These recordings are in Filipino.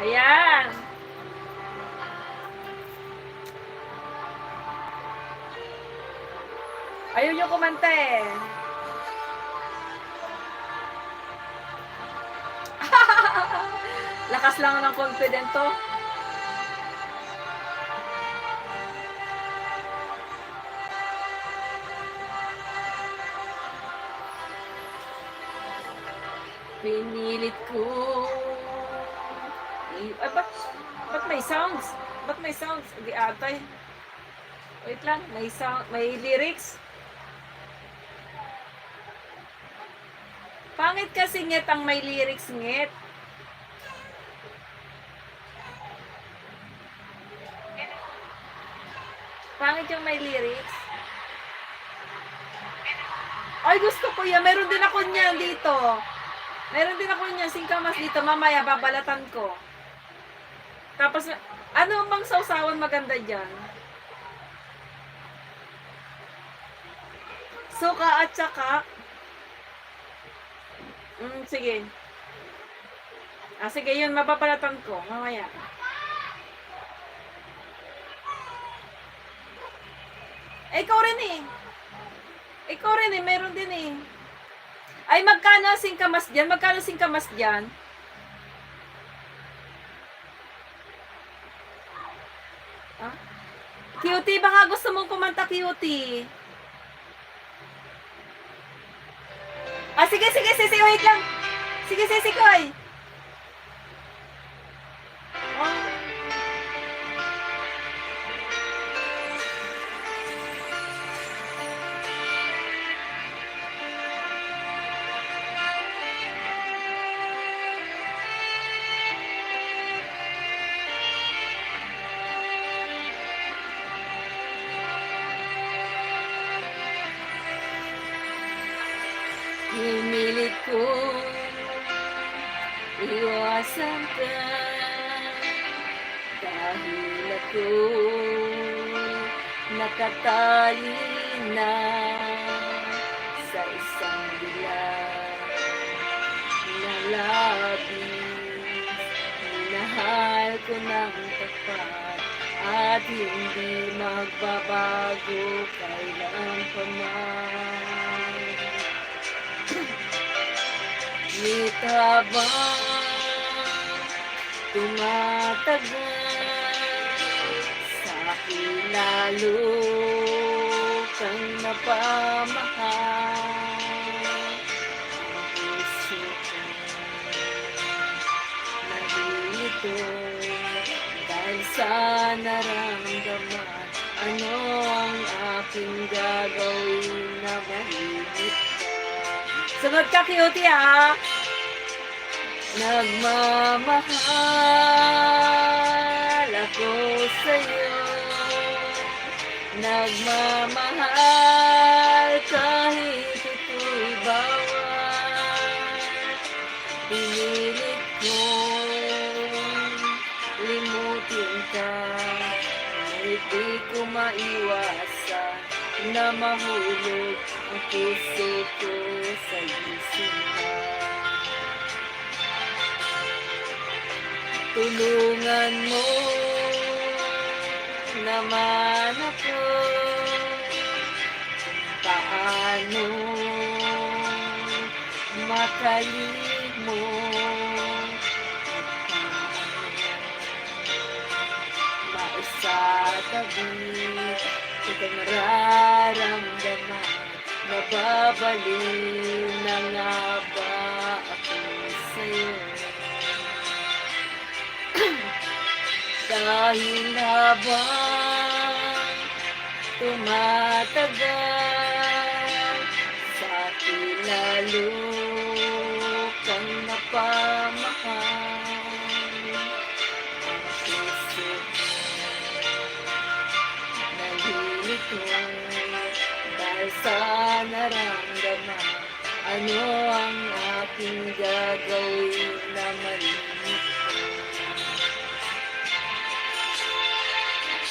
Ayan. Ayaw niyo kumanta eh. Lakas lang ng confident to. Pinilit ko. Ay, ba't may sounds? Ba't may sounds? Hindi atay. Wait lang, may sound, may lyrics. Pangit kasi ngit ang may lyrics ngit. Pangit yung may lyrics. Ay, gusto ko yan. Meron din ako niyan dito. Meron din ako niyan. Singkamas dito. Mamaya, babalatan ko. Tapos, ano bang sausawan maganda dyan? Suka at saka. Sige. Sige, yun. Mababalatan ko. Mamaya. Ikaw rin eh. Ikaw rin eh, meron din eh. Ay, magkano singkamas dyan? Magkano singkamas dyan? Ah? Cutie, baka gusto mong kumanta, Cutie. Sige, wait lang. Sige, Koy. Pinilit ko iwasan ka dahil ako nakatali na sa isang dilag na labis. Minahal ko ng tapat at hindi magbabago kailan pa man. Ngunit habang tumatagal, sa akin lalo kang napamahal. Ang puso ko nalilito dahil sa naramdaman. Ano ang aking gagawin na mahigit ka? Sunod ka, Cutie, ha? Nagmamahal ako sa'yo. Nagmamahal kahit ito'y bawal. Pinilit kong limutin ka, ngunit di ko maiwasan na mahulog ang puso ko sa isipan. Tulungan mo naman ako paano makalimot at maisatabi kitang nararamdaman. Nababaliw na nga ba ako sa'yo? Dahil habang tumatagal, sa akin lalo kang napamahal. Ang puso ko nalilito dahil sa naramdaman. Ano ang aking gagawin na malimit ko?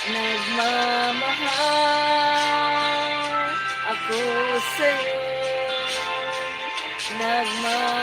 Nagmamahal ako sa'yo. Nagmamahal